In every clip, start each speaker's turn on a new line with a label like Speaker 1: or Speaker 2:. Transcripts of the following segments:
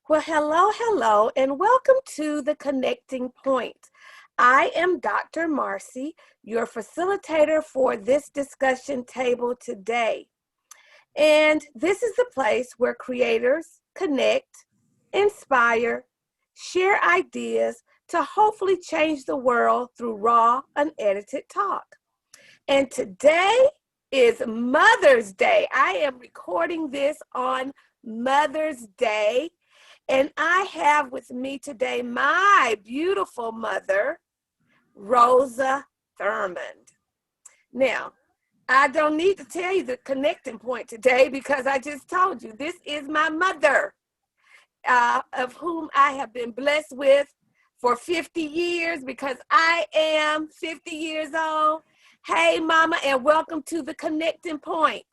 Speaker 1: Well, hello, and welcome to the Connecting Point. I am Dr. Marcy, your facilitator for this discussion table today. And this is the place where creators connect, inspire, share ideas to hopefully change the world through raw, unedited talk. And today is Mother's Day. I am recording this on Mother's Day. And I have with me today my beautiful mother, Rosa Thurmond. Now, I don't need to tell you the connecting point today because I just told you this is my mother, of whom I have been blessed with for 50 years because I am 50 years old. Hey, Mama, and welcome to the Connecting Point.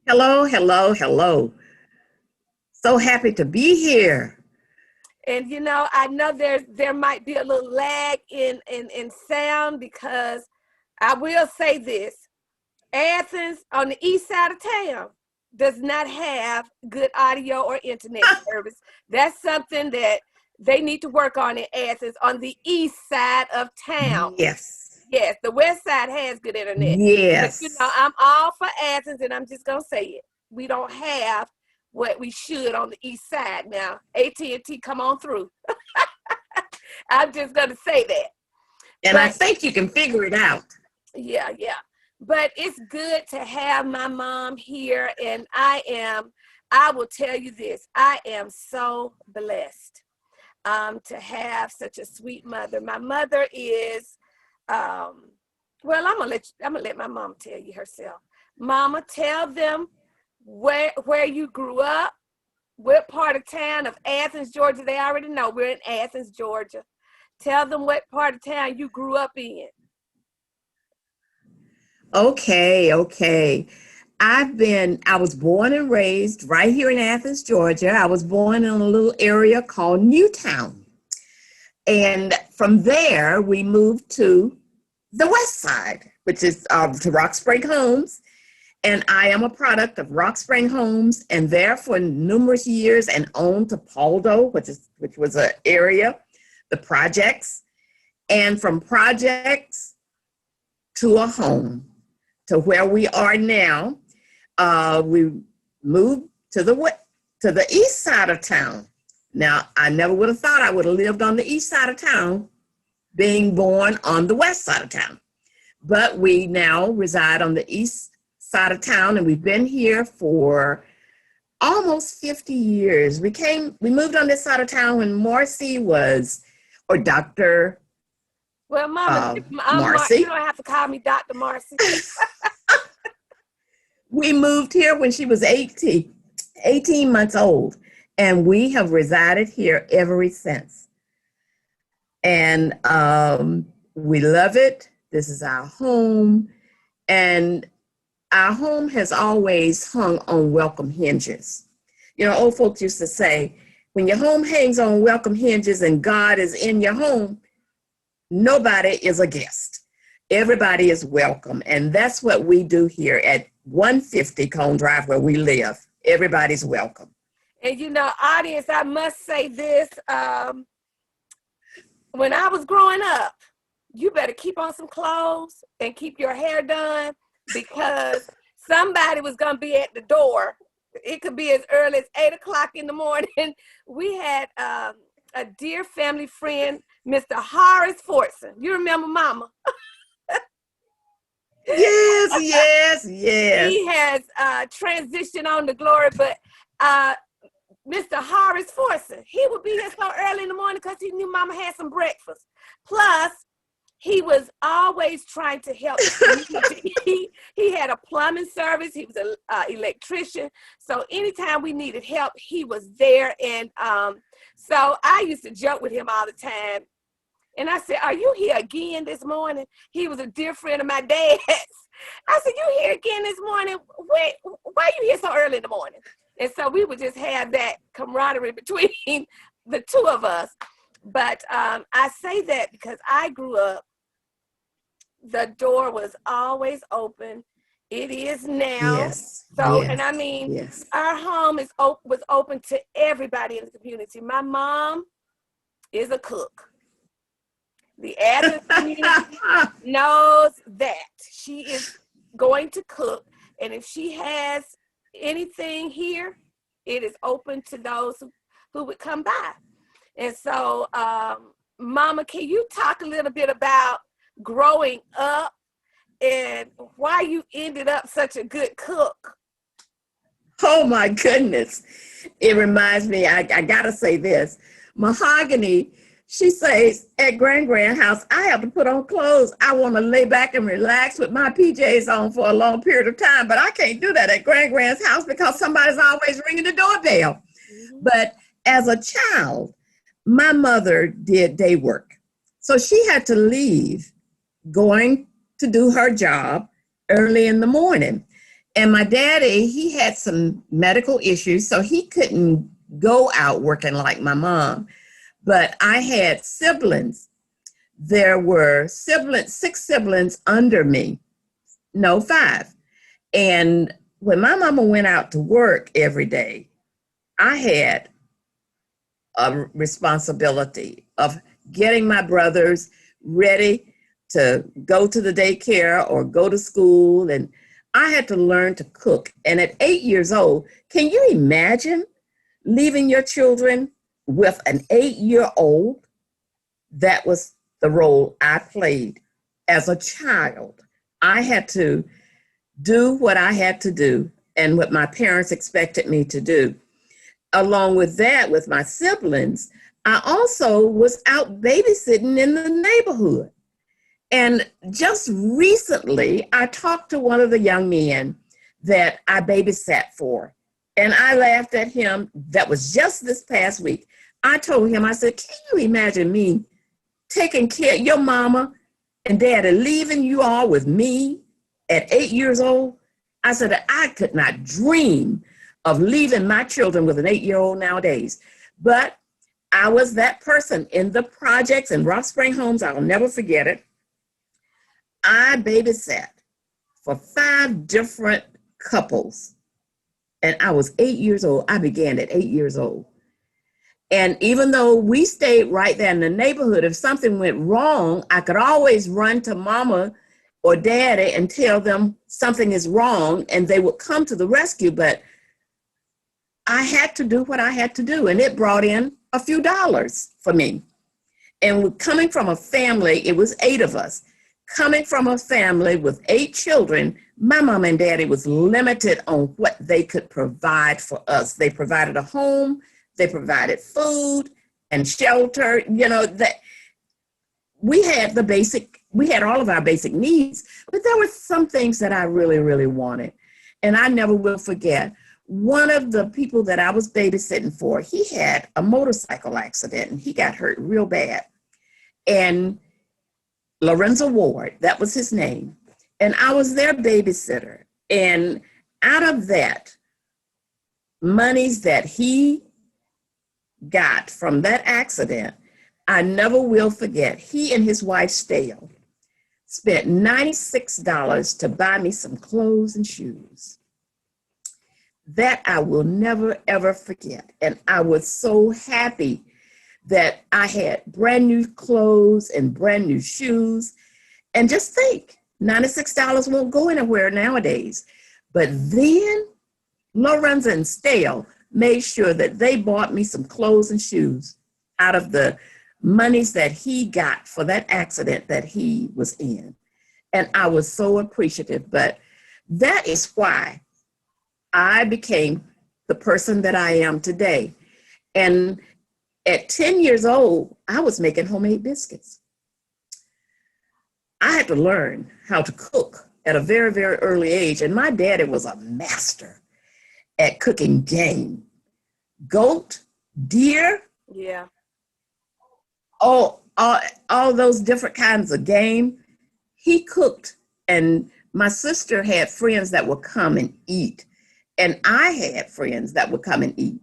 Speaker 2: Hello, hello, hello. So happy to be here.
Speaker 1: And you know, I know there might be a little lag in sound because I will say this. Athens on the east side of town does not have good audio or internet service. That's something that they need to work on in Athens on the east side of town.
Speaker 2: Yes.
Speaker 1: Yes, the west side has good internet.
Speaker 2: Yes.
Speaker 1: But you know, I'm all for Athens and I'm just gonna say it. We don't have what we should on the east side now. AT&T, come on through. I'm just going to say that.
Speaker 2: And I think you can figure it out.
Speaker 1: Yeah. But it's good to have my mom here. And I will tell you this, I am so blessed to have such a sweet mother. My mother is, well, I'm gonna let my mom tell you herself. Mama, tell them where you grew up, what part of town of Athens, Georgia. They already know we're in Athens, Georgia. Tell them what part of town you grew up in.
Speaker 2: Okay. I was born and raised right here in Athens, Georgia. I was born in a little area called Newtown. And from there, we moved to the west side, which is to Rock Spring Homes. And I am a product of Rock Spring Homes and there for numerous years and owned to Paldo, which was an area, the projects. And from projects to a home, to where we are now, we moved to the east side of town. Now, I never would have thought I would have lived on the east side of town, being born on the west side of town. But we now reside on the east side of town, and we've been here for almost 50 years. We moved on this side of town when Marcy or Dr.
Speaker 1: Well, Mama,
Speaker 2: Marcy.
Speaker 1: You don't have to call me Dr. Marcy.
Speaker 2: We moved here when she was 18 months old, and we have resided here ever since. And we love it. This is our home, and our home has always hung on welcome hinges. You know, old folks used to say, when your home hangs on welcome hinges and God is in your home, nobody is a guest. Everybody is welcome. And that's what we do here at 150 Cone Drive where we live. Everybody's welcome.
Speaker 1: And you know, audience, I must say this. When I was growing up, you better keep on some clothes and keep your hair done, because somebody was going to be at the door. It could be as early as 8 o'clock in the morning. We had a dear family friend, Mr. Horace Fortson. You remember Mama?
Speaker 2: Yes.
Speaker 1: He has transitioned on to glory, but Mr. Horace Fortson, he would be here so early in the morning because he knew Mama had some breakfast. Plus, he was always trying to help the community. He had a plumbing service. He was an electrician. So anytime we needed help, he was there. And so I used to joke with him all the time. And I said, "Are you here again this morning?" He was a dear friend of my dad's. I said, "You here again this morning? Why are you here so early in the morning?" And so we would just have that camaraderie between the two of us. But I say that because I grew up, the door was always open. It is now.
Speaker 2: Yes,
Speaker 1: So, and
Speaker 2: yes,
Speaker 1: I mean,
Speaker 2: yes.
Speaker 1: our home was open to everybody in the community. My mom is a cook. The Athens community knows that she is going to cook, and if she has anything here, it is open to those who would come by. And so, Mama, can you talk a little bit about growing up and why you ended up such a good cook?
Speaker 2: Oh my goodness. It reminds me, I gotta say this. Mahogany, she says at Grand house, I have to put on clothes. I want to lay back and relax with my PJs on for a long period of time, but I can't do that at Grand's house because somebody's always ringing the doorbell.
Speaker 1: Mm-hmm.
Speaker 2: But as a child, my mother did day work. So she had to leave going to do her job early in the morning. And my daddy, he had some medical issues, so he couldn't go out working like my mom. But I had siblings. There were six siblings under me. No, five. And when my mama went out to work every day, I had a responsibility of getting my brothers ready to go to the daycare or go to school. And I had to learn to cook. And at 8 years old, can you imagine leaving your children with an 8-year-old? That was the role I played as a child. I had to do what I had to do and what my parents expected me to do. Along with that, with my siblings, I also was out babysitting in the neighborhood. And just recently, I talked to one of the young men that I babysat for. And I laughed at him. That was just this past week. I told him, I said, can you imagine me taking care of your mama and daddy, leaving you all with me at 8 years old? I said, I could not dream of leaving my children with an 8-year-old nowadays. But I was that person in the projects in Rock Spring Homes. I'll never forget it. I babysat for 5 different couples. And I was 8 years old. I began at 8 years old. And even though we stayed right there in the neighborhood, if something went wrong, I could always run to mama or daddy and tell them something is wrong, and they would come to the rescue. But I had to do what I had to do, and it brought in a few dollars for me. And coming from a family, it was 8 of us. Coming from a family with 8 children, my mom and daddy was limited on what they could provide for us. They provided a home, they provided food and shelter. You know, that we had all of our basic needs, but there were some things that I really, really wanted. And I never will forget, one of the people that I was babysitting for, he had a motorcycle accident and he got hurt real bad. And Lorenzo Ward, that was his name. And I was their babysitter. And out of that, monies that he got from that accident, I never will forget. He and his wife, Stale, spent $96 to buy me some clothes and shoes. That I will never, ever forget. And I was so happy that I had brand new clothes and brand new shoes. And just think, $96 won't go anywhere nowadays. But then Lorenzo and Stale made sure that they bought me some clothes and shoes out of the monies that he got for that accident that he was in. And I was so appreciative. But that is why I became the person that I am today. And at 10 years old, I was making homemade biscuits. I had to learn how to cook at a very, very early age. And my daddy was a master at cooking game. Goat, deer.
Speaker 1: Yeah.
Speaker 2: All those different kinds of game. He cooked. And my sister had friends that would come and eat. And I had friends that would come and eat.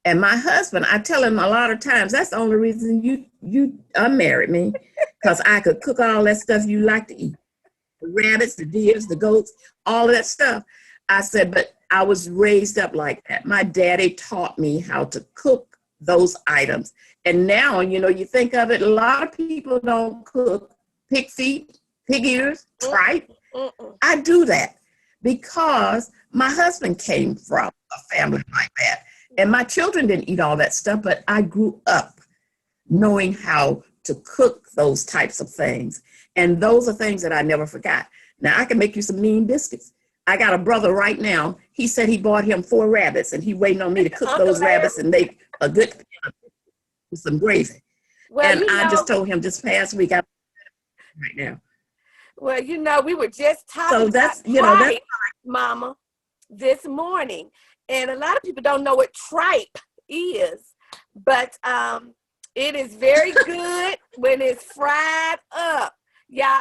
Speaker 2: And my husband, I tell him a lot of times, that's the only reason you unmarried me, because I could cook all that stuff you like to eat. the rabbits, the deers, the goats, all of that stuff. I said, but I was raised up like that. My daddy taught me how to cook those items. And now, you know, you think of it, a lot of people don't cook pig feet, pig ears, tripe. I do that because my husband came from a family like that. And my children didn't eat all that stuff, but I grew up knowing how to cook those types of things. And those are things that I never forgot. Now, I can make you some mean biscuits. I got a brother right now. He said he bought him 4 rabbits, and he waiting on me to cook those rabbits and make a good with some gravy.
Speaker 1: Well,
Speaker 2: and
Speaker 1: you
Speaker 2: I
Speaker 1: know,
Speaker 2: just told him this past week, I'm right now.
Speaker 1: well, you know, we were just talking
Speaker 2: So
Speaker 1: about
Speaker 2: that's, you know, that's
Speaker 1: tripe, Mama, this morning. And a lot of people don't know what tripe is, but it is very good when it's fried up. Yeah,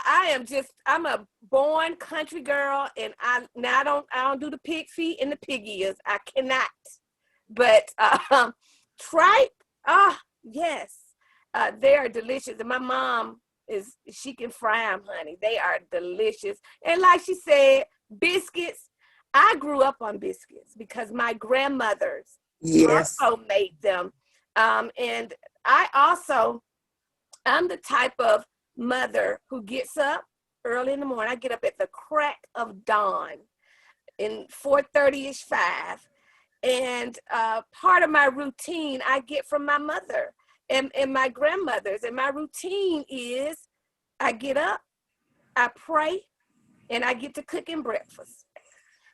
Speaker 1: I'm a born country girl, and I don't do the pig feet and the pig ears. I cannot. But tripe, yes, they are delicious. And my mom she can fry them, honey. They are delicious. And like she said, biscuits. I grew up on biscuits because my grandmothers also made them. And I'm the type of mother who gets up early in the morning. I get up at the crack of dawn in 4:30ish, 5. And part of my routine I get from my mother and my grandmothers. And my routine is I get up, I pray, and I get to cooking breakfast.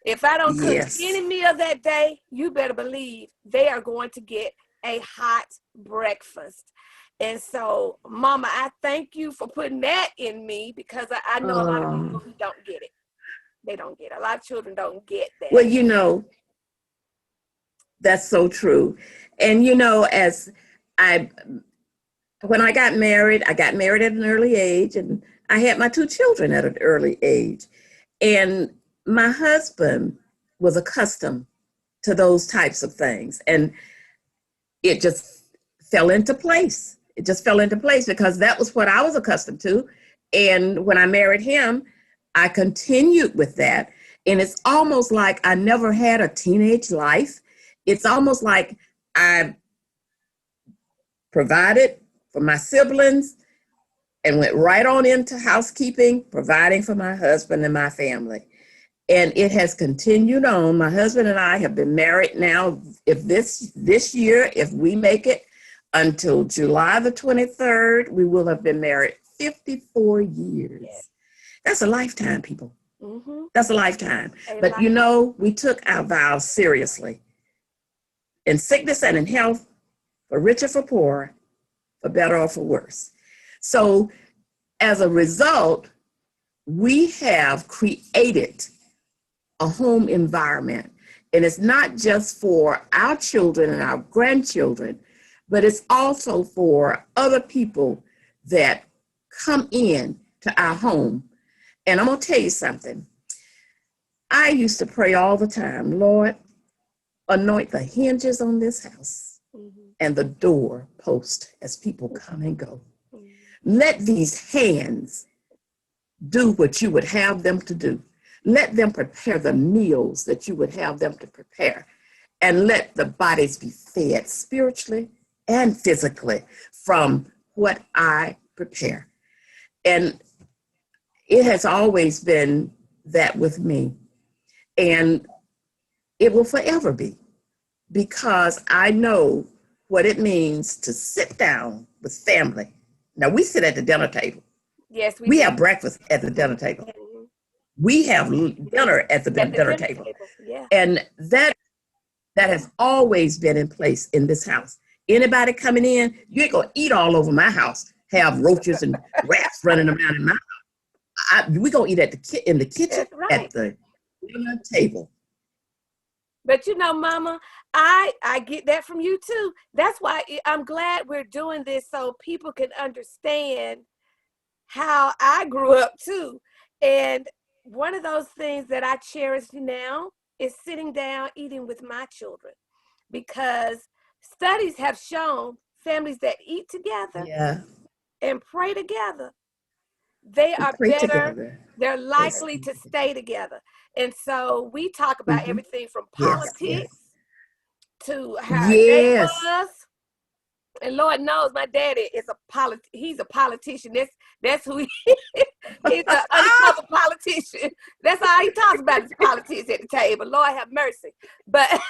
Speaker 1: If I don't cook any meal that day, you better believe they are going to get a hot breakfast. And so, Mama, I thank you for putting that in me, because I know a lot of people who don't get it. They don't get it. A lot of children don't get that.
Speaker 2: Well, you know, that's so true. And, you know, when I got married at an early age, and I had my 2 children at an early age. And my husband was accustomed to those types of things. And it just fell into place. It just fell into place because that was what I was accustomed to. And when I married him, I continued with that. And it's almost like I never had a teenage life. It's almost like I provided for my siblings and went right on into housekeeping, providing for my husband and my family. And it has continued on. My husband and I have been married now, if this year, if we make it until July the 23rd, we will have been married 54 years. Yes. That's a lifetime, people. Mm-hmm. That's a lifetime. But you know, we took our vows seriously. In sickness and in health, for rich or for poor, for better or for worse. So as a result, we have created a home environment. And it's not just for our children and our grandchildren, but it's also for other people that come in to our home. And I'm going to tell you something. I used to pray all the time, Lord, anoint the hinges on this house and the door post as people come and go. Let these hands do what you would have them to do. Let them prepare the meals that you would have them to prepare. And let the bodies be fed spiritually and physically from what I prepare. And it has always been that with me. And it will forever be, because I know what it means to sit down with family. Now, we sit at the dinner table.
Speaker 1: Yes,
Speaker 2: we have breakfast at the dinner table. Mm-hmm. We have dinner at the dinner table. Yeah. And that has always been in place in this house. Anybody coming in, you ain't gonna eat all over my house, have roaches and rats running around in my house. We're gonna eat in the kitchen, right, at the dinner table.
Speaker 1: But you know, Mama, I get that from you too. That's why I'm glad we're doing this, so people can understand how I grew up too. And one of those things that I cherish now is sitting down eating with my children, because studies have shown families that eat together and pray together, they are
Speaker 2: Pray
Speaker 1: better.
Speaker 2: together.
Speaker 1: They're
Speaker 2: Yes.
Speaker 1: likely to stay together. And so we talk about
Speaker 2: Mm-hmm.
Speaker 1: everything from
Speaker 2: Yes. Yes.
Speaker 1: politics to how our day
Speaker 2: Yes.
Speaker 1: was. And Lord knows my daddy is he's a politician. That's who he is. He's an undercover politician. That's all he talks about is politics at the table. Lord have mercy. But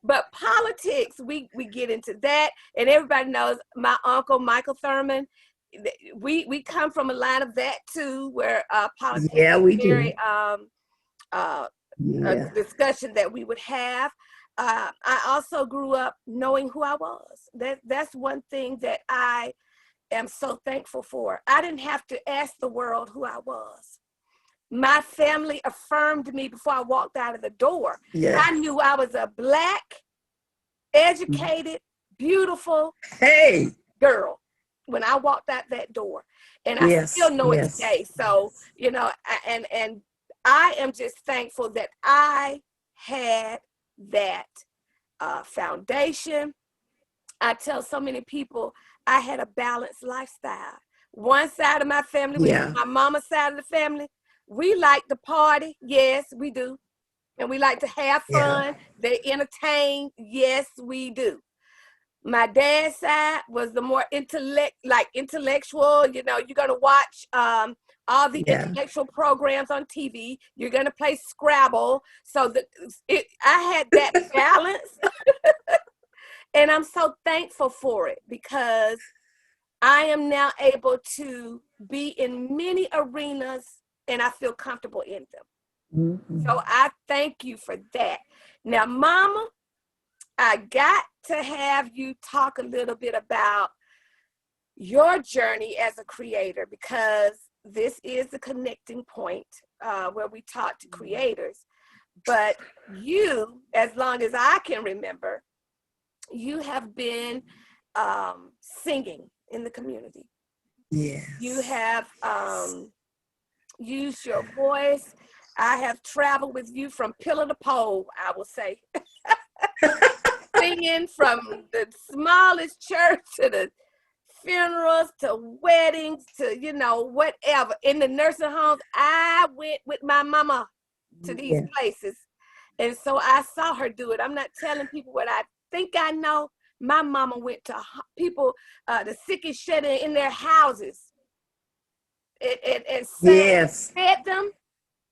Speaker 1: but politics, we get into that, and everybody knows my uncle Michael Thurman. We come from a line of that too, where politics
Speaker 2: Yeah,
Speaker 1: is
Speaker 2: we
Speaker 1: very
Speaker 2: do.
Speaker 1: uh, a
Speaker 2: Yeah.
Speaker 1: discussion that we would have. I also grew up knowing who I was. That's one thing that I am so thankful for. I didn't have to ask the world who I was. My family affirmed me before I walked out of the door.
Speaker 2: Yeah.
Speaker 1: I knew I was a Black, educated, beautiful
Speaker 2: Hey.
Speaker 1: girl when I walked out that door. And I still
Speaker 2: Yes.
Speaker 1: know it
Speaker 2: Yes.
Speaker 1: today. So, you know, and I am just thankful that I had that foundation. I tell so many people I had a balanced lifestyle. One side of my family, which is
Speaker 2: Yeah.
Speaker 1: my mama's side of the family, we like to party. Yes, we do. And we like to have
Speaker 2: Yeah.
Speaker 1: fun. They entertain. Yes, we do. My dad's side was the more intellectual. You know, you're gonna watch all the
Speaker 2: Yeah.
Speaker 1: intellectual programs on TV. You're gonna play Scrabble. So I had that balance, and I'm so thankful for it because I am now able to be in many arenas, and I feel comfortable in them.
Speaker 2: Mm-hmm.
Speaker 1: So I thank you for that. Now, Mama, I got to have you talk a little bit about your journey as a creator, because this is the connecting point where we talk to creators. But you, as long as I can remember, you have been singing in the community.
Speaker 2: Yes.
Speaker 1: You have used your voice. I have traveled with you from pillar to pole, I will say. Singing from the smallest church to the funerals to weddings to, you know, whatever. In the nursing homes, I went with my mama to these
Speaker 2: Yeah.
Speaker 1: places. And so I saw her do it. I'm not telling people what I think I know. My mama went to people, the sick and shut in their houses, and
Speaker 2: Yes.
Speaker 1: fed them,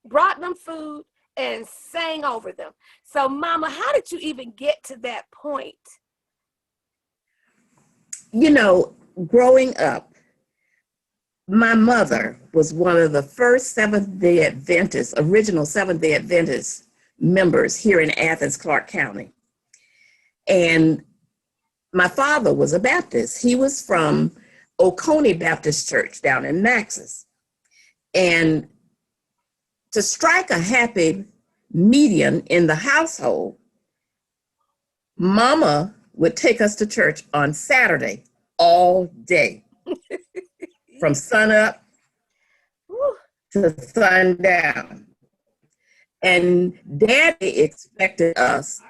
Speaker 1: brought them food, and sang over them. So, Mama, how did you even get to that point?
Speaker 2: You know, growing up, my mother was one of the first Seventh-day Adventists, original Seventh-day Adventist members here in Athens, Clarke County. And my father was a Baptist. He was from Oconee Baptist Church down in Naxos. And to strike a happy median in the household, Mama would take us to church on Saturday all day, from sunup to sundown. And Daddy expected us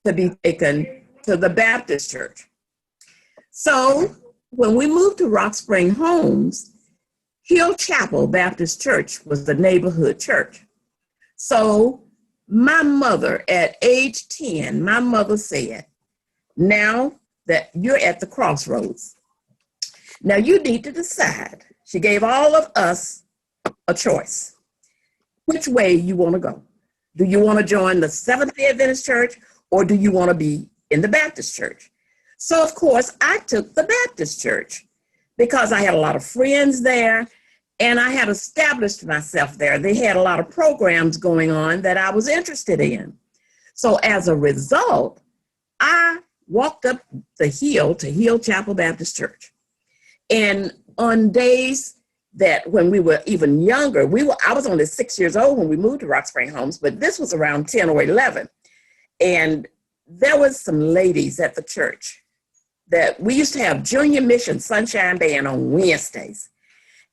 Speaker 2: to be taken to the Baptist church. So when we moved to Rock Spring Homes, Hill Chapel Baptist Church was the neighborhood church. So my mother, at age 10, my mother said, now that you're at the crossroads, now you need to decide. She gave all of us a choice. Which way you want to go? Do you want to join the Seventh-day Adventist Church, or do you want to be in the Baptist church? So, of course, I took the Baptist church because I had a lot of friends there and I had established myself there. They had a lot of programs going on that I was interested in. So as a result, I walked up the hill to Hill Chapel Baptist Church. And on days that when we were even younger, I was only 6 years old when we moved to Rock Spring Homes, but this was around 10 or 11. And there was some ladies at the church that we used to have Junior Mission Sunshine Band on Wednesdays.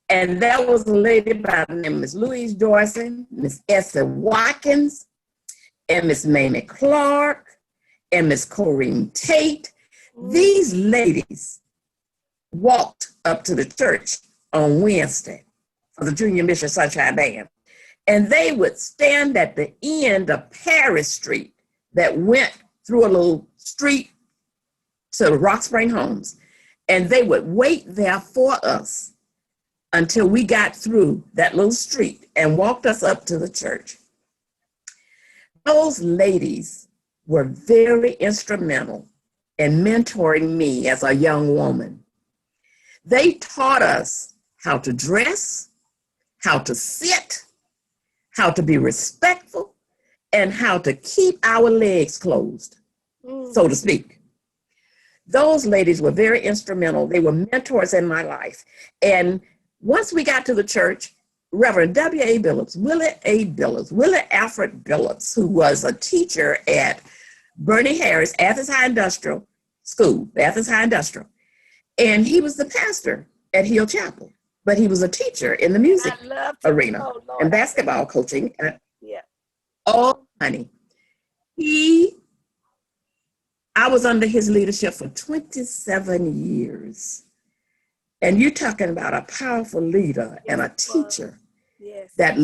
Speaker 2: And there was a lady by the name of Miss Louise Dorsey, Miss Essie Watkins, and Miss Mamie Clark, and Miss Corrine Tate. These ladies walked up to the church on Wednesday for the Junior Mission Sunshine Band. And they would stand at the end of Paris Street that went through a little street to Rock Spring Homes. And they would wait there for us until we got through that little street and walked us up to the church. Those ladies were very instrumental in mentoring me as a young woman. They taught us how to dress, how to sit, how to be respectful, and how to keep our legs closed, so to speak. Those ladies were very instrumental. They were mentors in my life. And once we got to the church, Reverend W.A. Billups, Willie Alfred Billups, who was a teacher at Bernie Harris, Athens High Industrial School, Athens High Industrial. And he was the pastor at Hill Chapel, but he was a teacher in the music arena and basketball coaching.
Speaker 1: Yeah.
Speaker 2: Oh, honey. I was under his leadership for 27 years. And you're talking about a powerful leader and a teacher that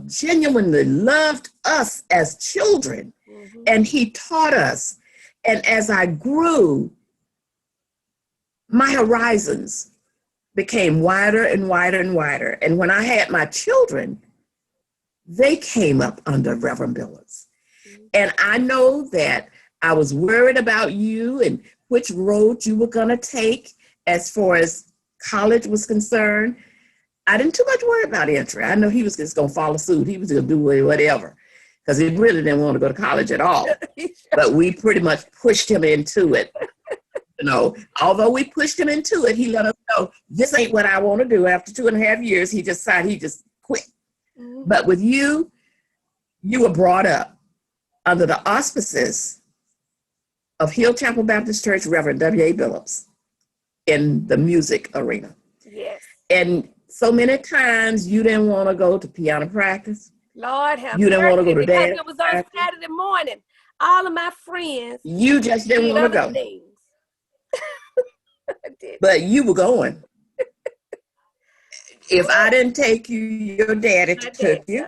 Speaker 2: genuinely loved us as children. Mm-hmm. And he taught us. And as I grew, my horizons became wider and wider and wider. And when I had my children, they came up under Reverend Billups. Mm-hmm. And I know that I was worried about you and which road you were going to take as far as college was concerned. I didn't too much worry about entry. I know he was just going to follow suit. He was going to do whatever because he really didn't want to go to college at all. But we pretty much pushed him into it. Although we pushed him into it, he let us know this ain't what I want to do. After 2.5 years, he decided he just quit. Mm-hmm. But with you were brought up under the auspices of Hill Chapel Baptist Church, Reverend W.A. Billups, in the music arena.
Speaker 1: Yes.
Speaker 2: And so many times you didn't want to go to piano practice.
Speaker 1: Lord have mercy.
Speaker 2: You didn't want to go to dance.
Speaker 1: Because it was on Saturday morning. All of my friends.
Speaker 2: You just didn't want to go.
Speaker 1: Things.
Speaker 2: But you were going. If I didn't take you, your daddy took you.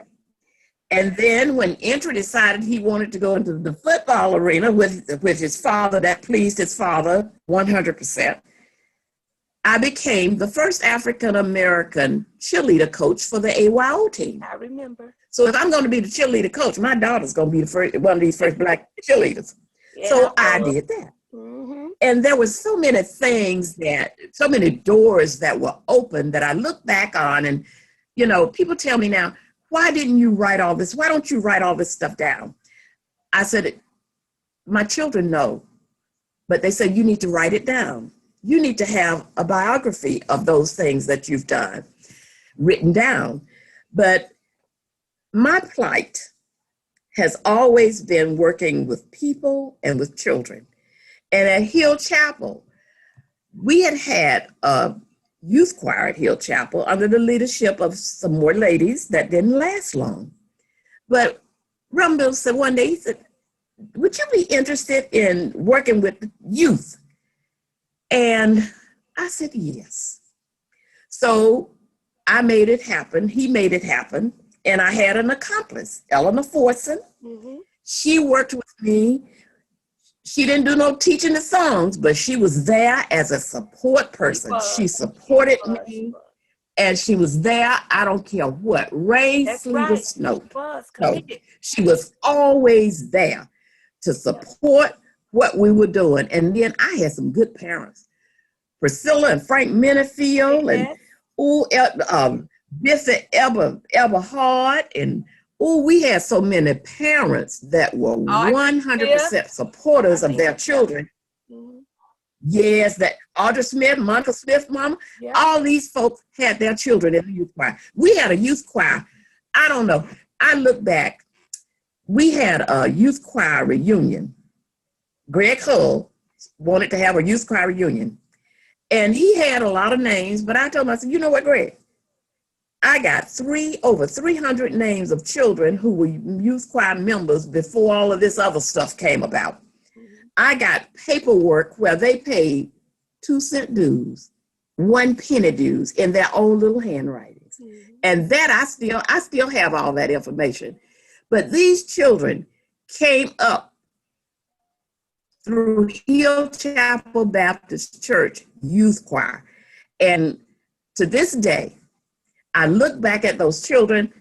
Speaker 2: And then when Entry decided he wanted to go into the football arena with his father, that pleased his father 100%, I became the first African-American cheerleader coach for the AYO team.
Speaker 1: I remember.
Speaker 2: So if I'm going to be the cheerleader coach, my daughter's going to be one of these first Black cheerleaders. Yeah, so I did that. Mm-hmm. And there were so many so many doors that were open that I look back on. And, people tell me now, why didn't you write all this? Why don't you write all this stuff down? I said, my children know, but they said, you need to write it down. You need to have a biography of those things that you've done written down. But my plight has always been working with people and with children. And at Hill Chapel, we had a youth choir at Hill Chapel under the leadership of some more ladies that didn't last long. But Rumbill said one day, he said, would you be interested in working with the youth? And I said, yes. So I made it happen. He made it happen. And I had an accomplice, Eleanor Fortson. Mm-hmm. She worked with me. She didn't do no teaching the songs, but she was there as a support person. She supported me, and she was there. I don't care what, rain, sleet, or snow. So she was always there to support what we were doing. And then I had some good parents, Priscilla and Frank Minifield, and Biffy Eberhard, and we had so many parents that were 100% supporters of their children. Mm-hmm. Yes, that Audra Smith, Monica Smith, mama, all these folks had their children in the youth choir. We had a youth choir. I don't know. I look back. We had a youth choir reunion. Greg Hull wanted to have a youth choir reunion. And he had a lot of names, but I told him, I said, you know what, Greg? I got over 300 names of children who were youth choir members before all of this other stuff came about. Mm-hmm. I got paperwork where they paid 2-cent dues one penny dues in their own little handwritings.
Speaker 1: Mm-hmm.
Speaker 2: And that I still have all that information. But these children came up through Hill Chapel Baptist Church youth choir. And to this day, I look back at those children,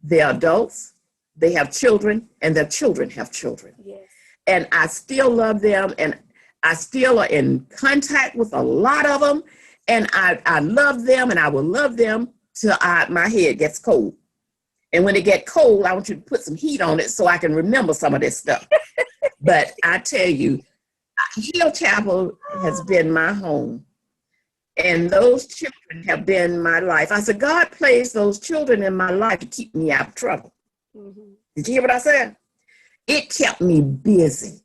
Speaker 2: they're adults, they have children, and their children have children.
Speaker 1: Yes.
Speaker 2: And I still love them, and I still are in contact with a lot of them, and I love them, and I will love them till my head gets cold. And when it gets cold, I want you to put some heat on it so I can remember some of this stuff. But I tell you, Hill Chapel has been my home. And those children have been my life. I said, God placed those children in my life to keep me out of trouble. Mm-hmm. Did you hear what I said? It kept me busy.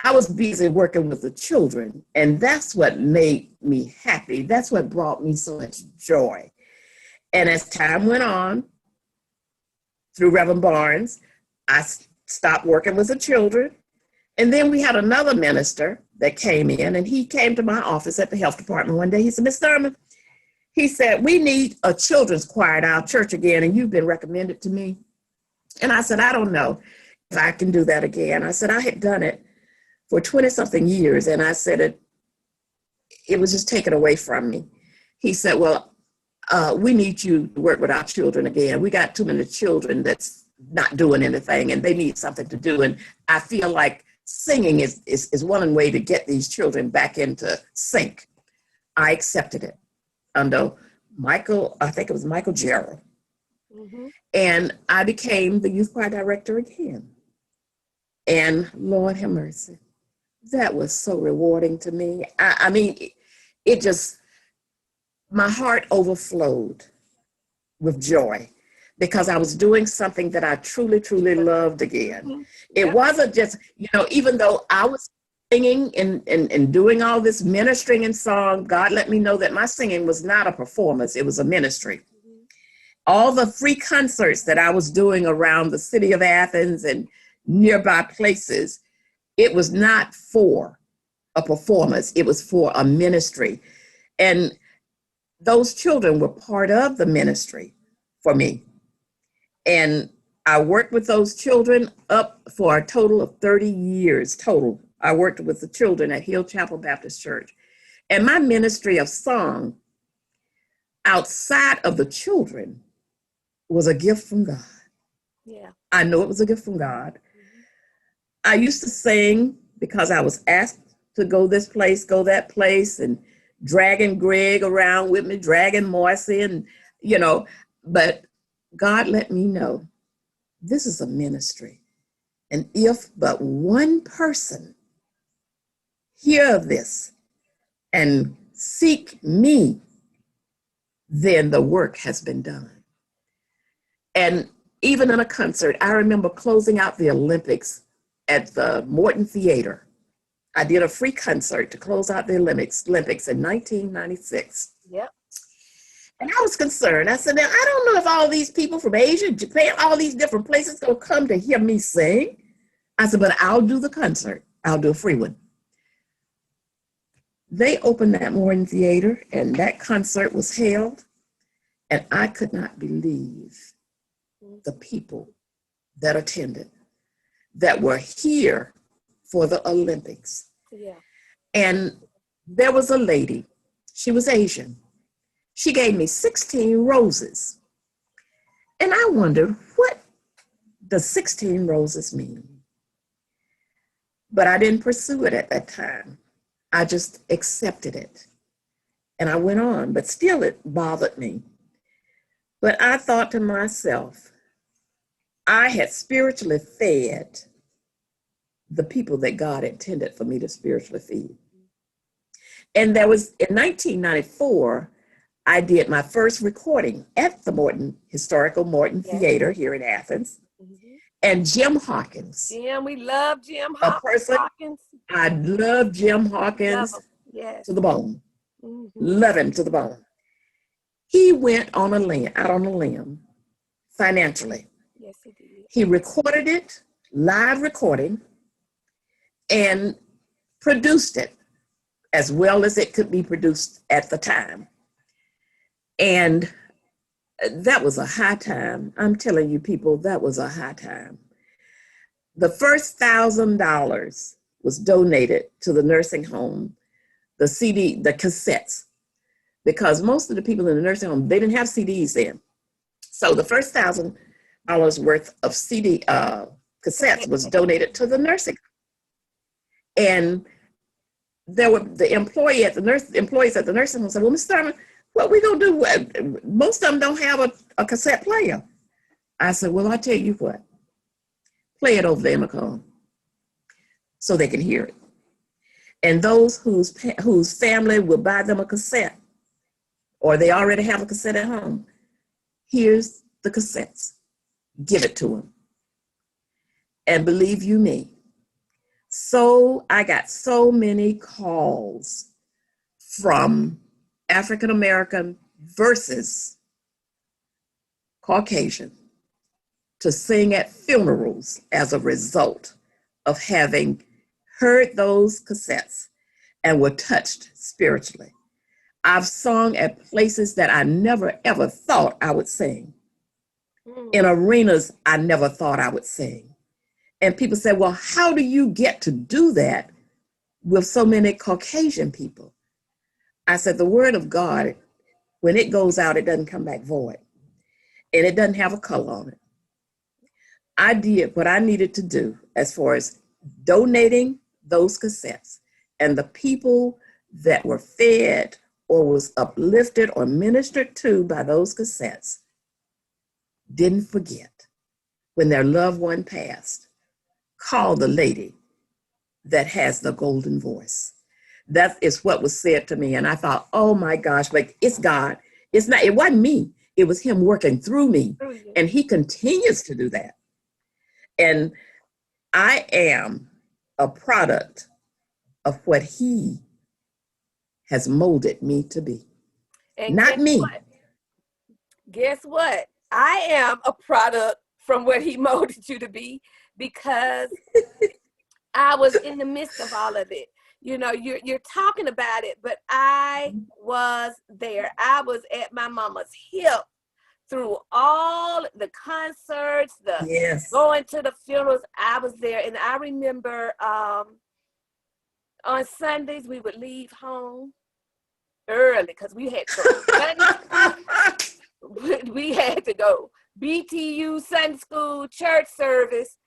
Speaker 2: I was busy working with the children, and that's what made me happy. That's what brought me so much joy. And as time went on, through Reverend Barnes, I stopped working with the children. And then we had another minister that came in, and he came to my office at the health department one day. He said, Miss Thurman, he said, we need a children's choir at our church again, and you've been recommended to me. And I said, I don't know if I can do that again. I said, I had done it for 20-something years, and I said it was just taken away from me. He said, well, we need you to work with our children again. We got too many children that's not doing anything, and they need something to do. And I feel like singing is one way to get these children back into sync. I accepted it under Michael, I think it was Michael Gerald. Mm-hmm. And I became the youth choir director again. And Lord have mercy, that was so rewarding to me. I mean, it just, my heart overflowed with joy because I was doing something that I truly, truly loved again. Mm-hmm. It wasn't just, even though I was singing and doing all this ministering and song, God let me know that my singing was not a performance, it was a ministry. Mm-hmm. All the free concerts that I was doing around the city of Athens and nearby places, it was not for a performance, it was for a ministry. And those children were part of the ministry for me. And I worked with those children up for a total of 30 years total. I worked with the children at Hill Chapel Baptist Church. And my ministry of song outside of the children was a gift from God. Yeah. I know it was a gift from God. Mm-hmm. I used to sing because I was asked to go this place, go that place, and dragging Greg around with me, dragging Marcy, and, but God let me know this is a ministry. And if but one person hear this and seek me, then the work has been done. And even in a concert, I remember closing out the Olympics at the Morton Theater. I did a free concert to close out the Olympics in 1996. Yep. And I was concerned. I said, now, I don't know if all these people from Asia, Japan, all these different places going to come to hear me sing. I said, but I'll do the concert. I'll do a free one. They opened that Morton Theater, and that concert was held. And I could not believe the people that attended, that were here for the Olympics. Yeah. And there was a lady, she was Asian. She gave me 16 roses. And I wondered, what does 16 roses mean? But I didn't pursue it at that time. I just accepted it. And I went on, but still it bothered me. But I thought to myself, I had spiritually fed the people that God intended for me to spiritually feed. And there was, in 1994, I did my first recording at the historical Morton Theater here in Athens. Mm-hmm. And Jim Hawkins.
Speaker 1: Jim, we love Jim Hawkins.
Speaker 2: I love Jim Hawkins to the bone. Mm-hmm. Love him to the bone. He went out on a limb financially. Yes, he did. He recorded it, live recording, and produced it as well as it could be produced at the time. And that was a high time. I'm telling you, people, that was a high time. The first $1,000 was donated to the nursing home, the CD, the cassettes, because most of the people in the nursing home, they didn't have CDs then. So the first $1,000 worth of CD cassettes was donated to the nursing home. And there were the employees at the nursing home said, well, Mr. Thurman, what we gonna do? Most of them don't have a cassette player. I said, well, I'll tell you what, play it over the intercom so they can hear it. And those whose family will buy them a cassette, or they already have a cassette at home, here's the cassettes. Give it to them. And believe you me, so I got so many calls from African American versus Caucasian to sing at funerals as a result of having heard those cassettes and were touched spiritually. I've sung at places that I never ever thought I would sing. In arenas I never thought I would sing. And people say, well, how do you get to do that with so many Caucasian people? I said, the word of God, when it goes out, it doesn't come back void. And it doesn't have a color on it. I did what I needed to do as far as donating those cassettes. And the people that were fed or was uplifted or ministered to by those cassettes didn't forget when their loved one passed. Call the lady that has the golden voice. That is what was said to me. And I thought, oh my gosh, but it's God. It's not, it wasn't me. It was him working through me. And he continues to do that. And I am a product of what he has molded me to be.
Speaker 1: And
Speaker 2: not me.
Speaker 1: Guess what? I am a product from what he molded you to be, because I was in the midst of all of it. You know, you're talking about it, but I was there. I was at my mama's hip through all the concerts, going to the funerals. I was there. And I remember on Sundays, we would leave home early because we had to go. We had to go. BTU, Sunday school, church service.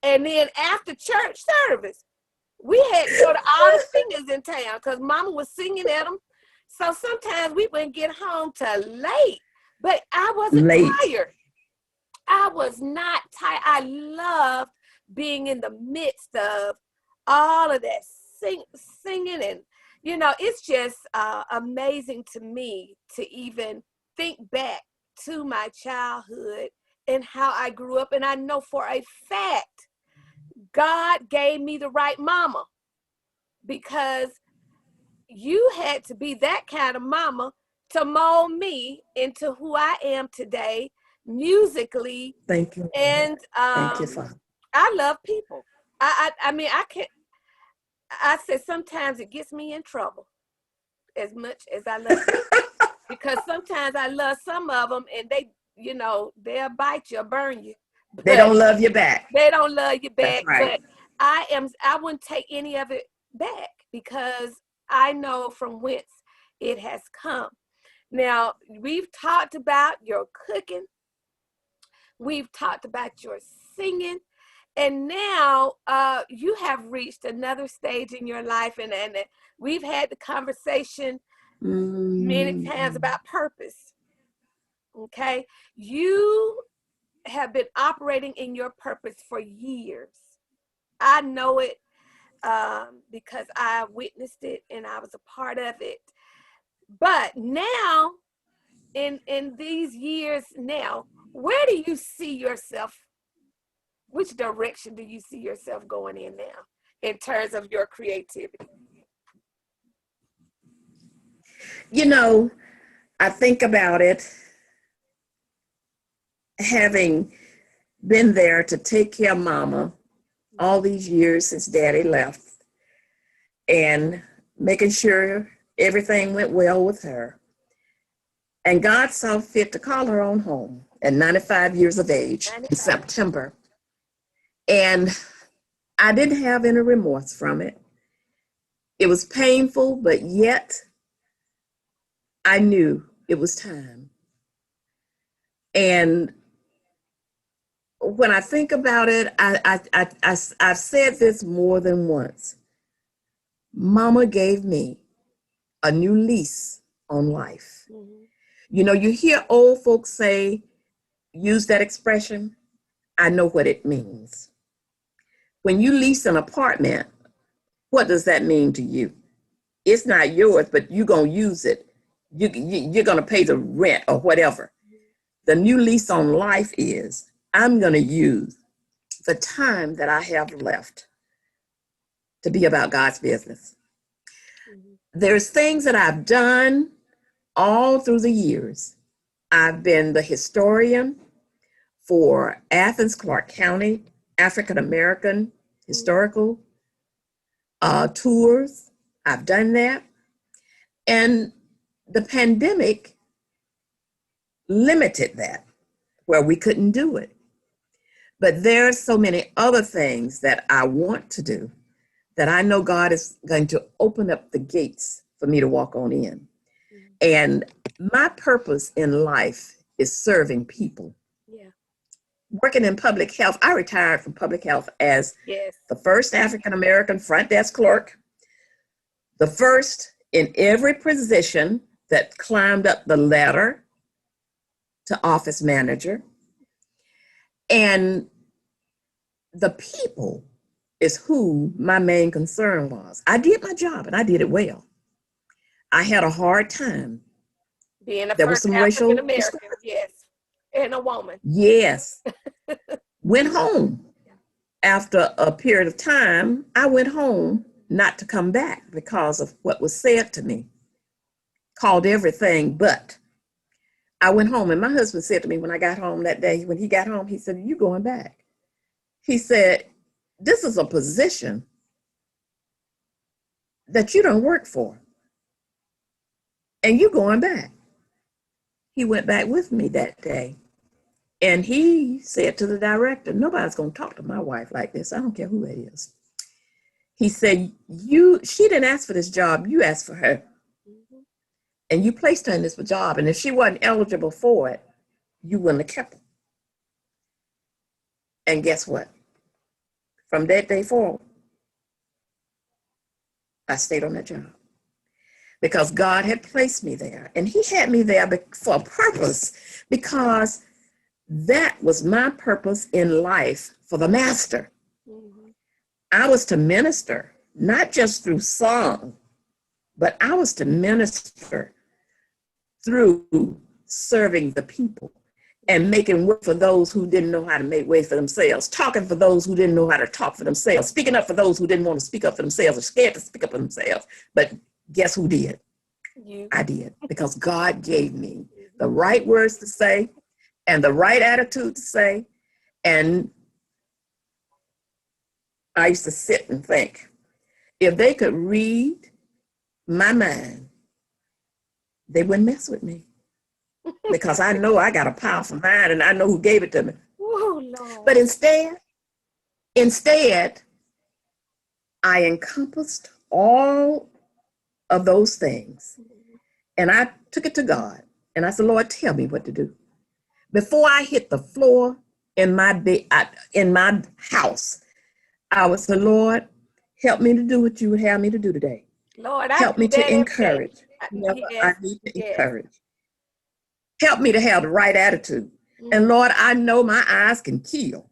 Speaker 1: And then after church service, we had to go to all the singers in town because mama was singing at them. So sometimes we wouldn't get home till late, but I wasn't tired. I was not tired. I loved being in the midst of all of that singing. And, you know, it's just amazing to me to even think back to my childhood and how I grew up. And I know for a fact, God gave me the right mama, because you had to be that kind of mama to mold me into who I am today, musically.
Speaker 2: Thank you.
Speaker 1: And
Speaker 2: Thank you, Father.
Speaker 1: I love people. I mean, I said sometimes it gets me in trouble as much as I love people. Because sometimes I love some of them and they, you know, they'll bite you or burn you.
Speaker 2: They don't love you back.
Speaker 1: They don't love you back.
Speaker 2: That's right.
Speaker 1: But I wouldn't take any of it back because I know from whence it has come. Now, we've talked about your cooking. We've talked about your singing. And now you have reached another stage in your life. And we've had the conversation many times about purpose. Okay? You have been operating in your purpose for years. I know it because I witnessed it and I was a part of it. But now, in these years now, where do you see yourself? Which direction do you see yourself going in now in terms of your creativity?
Speaker 2: You know, I think about it, having been there to take care of mama all these years since daddy left. And making sure everything went well with her. And God saw fit to call her on home at 95 years of age in September. And I didn't have any remorse from it. It was painful, but yet I knew it was time. And when I think about it, I've said this more than once. Mama gave me a new lease on life. Mm-hmm. You know, you hear old folks say, use that expression. I know what it means. When you lease an apartment, what does that mean to you? It's not yours, but you're going to use it. You're going to pay the rent or whatever. The new lease on life is, I'm going to use the time that I have left to be about God's business. Mm-hmm. There's things that I've done all through the years. I've been the historian for Athens, Clarke County, African American historical tours. I've done that. And the pandemic limited that, where we couldn't do it. But there are so many other things that I want to do that I know God is going to open up the gates for me to walk on in. And my purpose in life is serving people. Yeah. Working in public health, I retired from public health as the first African-American front desk clerk, the first in every position that climbed up the ladder to office manager. And the people is who my main concern was. I did my job and I did it well. I had a hard time.
Speaker 1: Being a first African American, yes, and a woman.
Speaker 2: Yes. Went home. After a period of time, I went home not to come back because of what was said to me. Called everything but. I went home and my husband said to me when I got home that day, when he got home, he said, "You going back?" He said, "This is a position that you don't work for. And you going back." He went back with me that day. And he said to the director, "Nobody's going to talk to my wife like this. I don't care who it is." He said, she didn't ask for this job. You asked for her. Mm-hmm. And you placed her in this job. And if she wasn't eligible for it, you wouldn't have kept her. And guess what? From that day forward, I stayed on that job. Because God had placed me there. And he had me there for a purpose, because that was my purpose in life for the master. Mm-hmm. I was to minister, not just through song, but I was to minister through serving the people and making way for those who didn't know how to make way for themselves, talking for those who didn't know how to talk for themselves, speaking up for those who didn't want to speak up for themselves or scared to speak up for themselves. But guess who did? You. I did, because God gave me the right words to say and the right attitude to say. And I used to sit and think, if they could read my mind, they wouldn't mess with me. Because I know I got a powerful mind and I know who gave it to me. Oh, Lord. But instead, I encompassed all of those things. And I took it to God. And I said, "Lord, tell me what to do." Before I hit the floor in my house, I would say, "Lord, help me to do what you would have me to do today.
Speaker 1: Lord,
Speaker 2: help me to encourage. I need to encourage. Help me to have the right attitude." Mm-hmm. And Lord, I know my eyes can kill.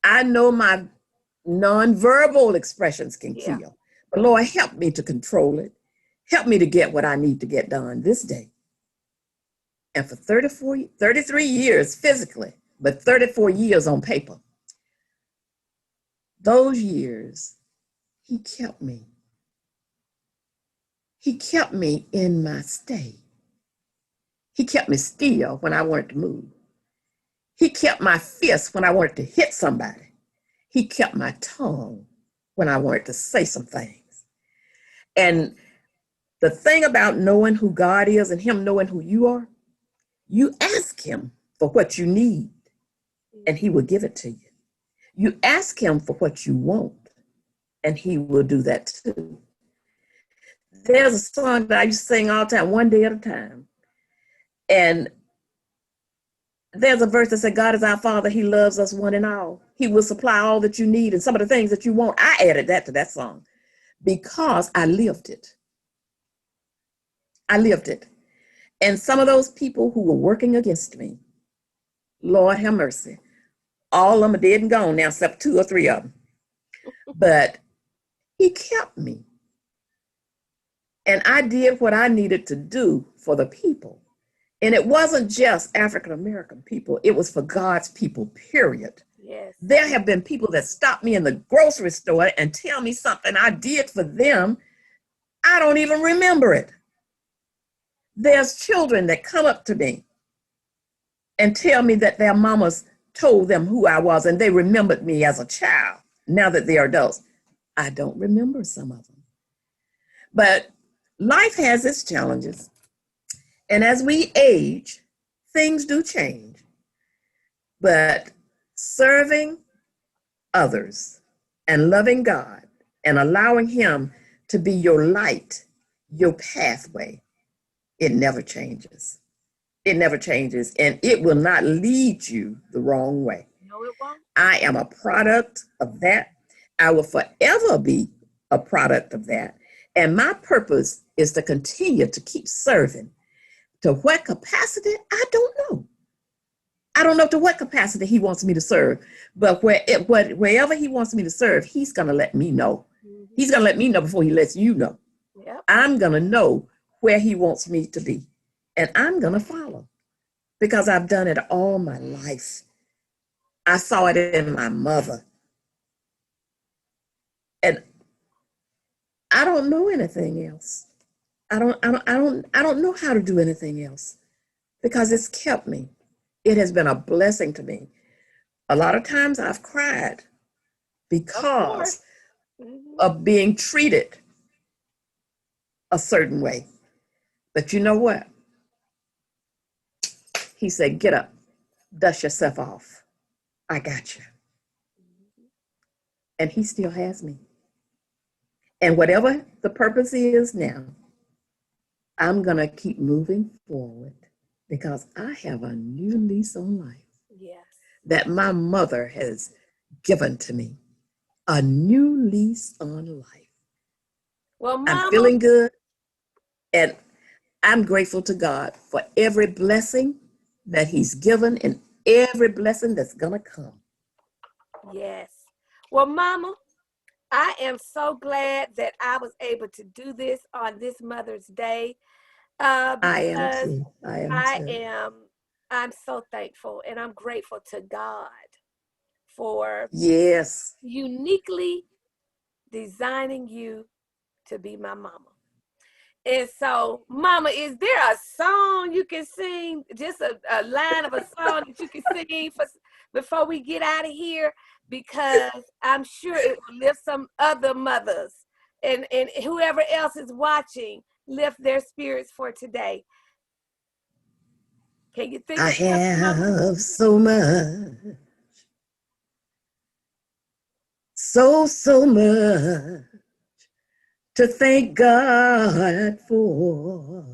Speaker 2: I know my nonverbal expressions can kill. But Lord, help me to control it. Help me to get what I need to get done this day. And for 33 years physically, but 34 years on paper, those years, he kept me. He kept me in my state. He kept me still when I wanted to move. He kept my fist when I wanted to hit somebody. He kept my tongue when I wanted to say some things. And the thing about knowing who God is and him knowing who you are, you ask him for what you need and he will give it to you. You ask him for what you want and he will do that too. There's a song that I used to sing all the time, one day at a time. And there's a verse that said, God is our Father. He loves us one and all. He will supply all that you need and some of the things that you want. I added that to that song because I lived it. I lived it. And some of those people who were working against me, Lord have mercy, all of them are dead and gone now, except 2 or 3 of them. But he kept me. And I did what I needed to do for the people. And it wasn't just African-American people. It was for God's people, period.
Speaker 1: Yes.
Speaker 2: There have been people that stop me in the grocery store and tell me something I did for them. I don't even remember it. There's children that come up to me and tell me that their mamas told them who I was and they remembered me as a child. Now that they are adults, I don't remember some of them. But life has its challenges. And as we age, things do change. But serving others and loving God and allowing him to be your light, your pathway, it never changes. It never changes, and it will not lead you the wrong way.
Speaker 1: No, it won't.
Speaker 2: I am a product of that. I will forever be a product of that. And my purpose is to continue to keep serving. To what capacity? I don't know. I don't know to what capacity he wants me to serve, but wherever he wants me to serve, he's going to let me know.
Speaker 1: Mm-hmm.
Speaker 2: He's going to let me know before he lets you know.
Speaker 1: Yep.
Speaker 2: I'm going to know where he wants me to be, and I'm going to follow because I've done it all my life. I saw it in my mother. And I don't know anything else. I don't know how to do anything else because it's kept me. It has been a blessing to me. A lot of times I've cried because of being treated a certain way. But you know what? He said, get up, dust yourself off. I got you. And he still has me. And whatever the purpose is now, I'm going to keep moving forward because I have a new lease on life.
Speaker 1: Yes.
Speaker 2: That my mother has given to me. A new lease on life.
Speaker 1: Well, Mama,
Speaker 2: I'm feeling good. And I'm grateful to God for every blessing that he's given and every blessing that's going to come.
Speaker 1: Yes. Well, Mama, I am so glad that I was able to do this on this Mother's Day.
Speaker 2: I am too.
Speaker 1: I'm so thankful and I'm grateful to God for
Speaker 2: yes,
Speaker 1: uniquely designing you to be my mama. And so, Mama, is there a song you can sing? Just a line of a song that you can sing before we get out of here? Because I'm sure it will lift some other mothers and whoever else is watching, lift their spirits for today. Can you think
Speaker 2: I
Speaker 1: of something, Mama?
Speaker 2: have so much, so much to thank God for.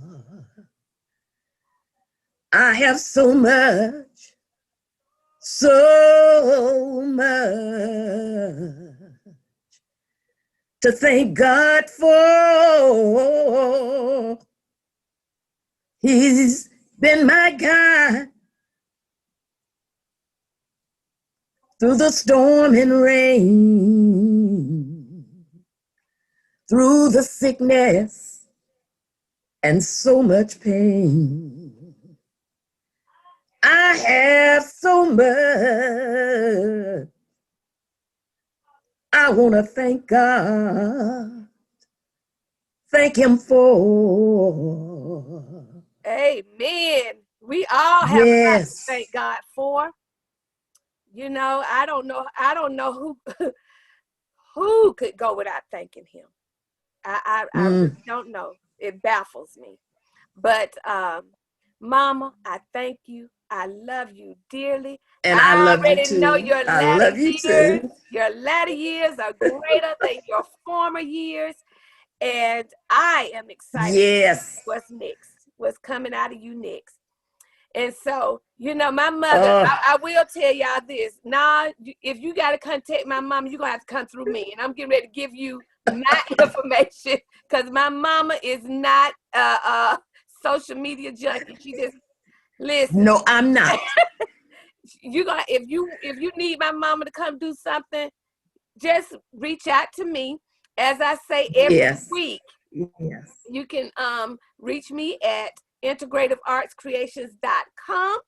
Speaker 2: I have so much, so much to thank God for. He's been my guide through the storm and rain, through the sickness and so much pain. I have so much I want to thank God, thank him for.
Speaker 1: Amen. We all have a lot to thank God for. You know, I don't know who who could go without thanking him. I really don't know. It baffles me. But Mama, I thank you. I love you dearly.
Speaker 2: And I
Speaker 1: I
Speaker 2: love you
Speaker 1: already know
Speaker 2: too.
Speaker 1: your
Speaker 2: I
Speaker 1: latter
Speaker 2: love you
Speaker 1: years.
Speaker 2: too.
Speaker 1: Your latter years are greater than your former years. And I am excited to
Speaker 2: Yes.
Speaker 1: see what's next, what's coming out of you next. And so, my mother,
Speaker 2: Oh,
Speaker 1: I will tell y'all this. Now, if you got to contact my mama, you're going to have to come through me. And I'm getting ready to give you my information because my mama is not a social media junkie. She just, listen,
Speaker 2: no, I'm not.
Speaker 1: if you need my mama to come do something, just reach out to me. As I say every
Speaker 2: Yes.
Speaker 1: week,
Speaker 2: Yes.
Speaker 1: you can reach me at integrativeartscreations.com,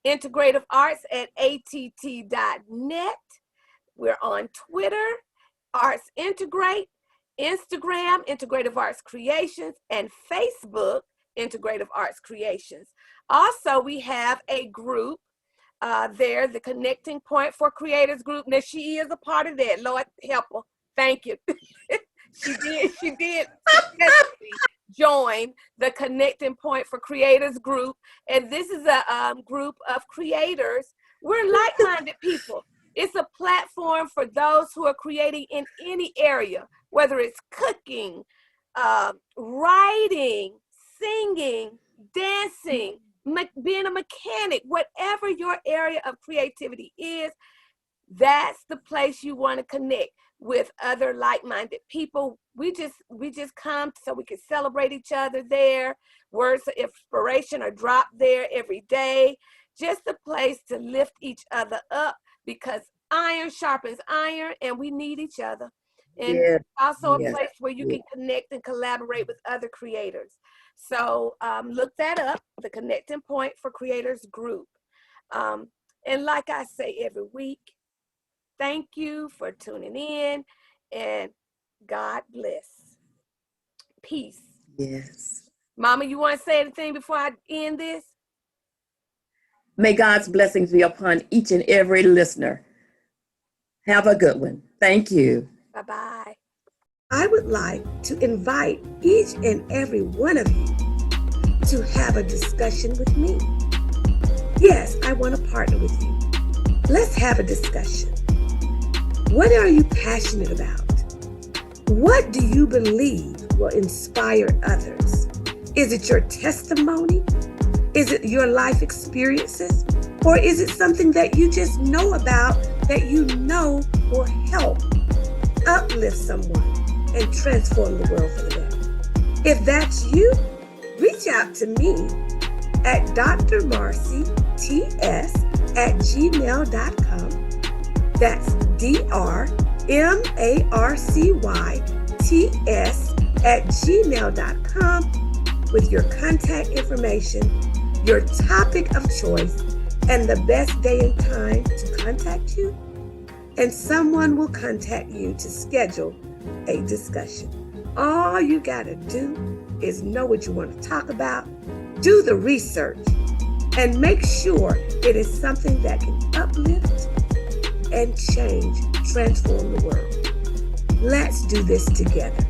Speaker 1: integrativearts@att.net. We're on Twitter, Arts Integrate, Instagram, Integrative Arts Creations, and Facebook, Integrative Arts Creations. Also, we have a group there, the Connecting Point for Creators group. Now, she is a part of that. Lord help her. Thank you. She did successfully join the Connecting Point for Creators group. And this is a group of creators. We're like-minded people. It's a platform for those who are creating in any area, whether it's cooking, writing, singing, dancing, being a mechanic, whatever your area of creativity is, that's the place you want to connect with other like-minded people. We just come so we can celebrate each other there. Words of inspiration are dropped there every day. Just a place to lift each other up because iron sharpens iron and we need each other. And
Speaker 2: Yeah.
Speaker 1: also a
Speaker 2: Yeah.
Speaker 1: place where you can connect and collaborate with other creators. So look that up, the Connecting Point for Creators group. And like I say every week, thank you for tuning in and God bless. Peace.
Speaker 2: Yes.
Speaker 1: Mama, you want to say anything before I end this?
Speaker 2: May God's blessings be upon each and every listener. Have a good one. Thank you.
Speaker 1: Bye-bye. I would like to invite each and every one of you to have a discussion with me. Yes, I want to partner with you. Let's have a discussion. What are you passionate about? What do you believe will inspire others? Is it your testimony? Is it your life experiences? Or is it something that you just know about that you know will help uplift someone and transform the world for the better? If that's you, reach out to me at drmarcyts@gmail.com. That's drmarcyts@gmail.com with your contact information, your topic of choice, and the best day and time to contact you. And someone will contact you to schedule a discussion. All you gotta do is know what you want to talk about, do the research, and make sure it is something that can uplift and change, transform the world. Let's do this together.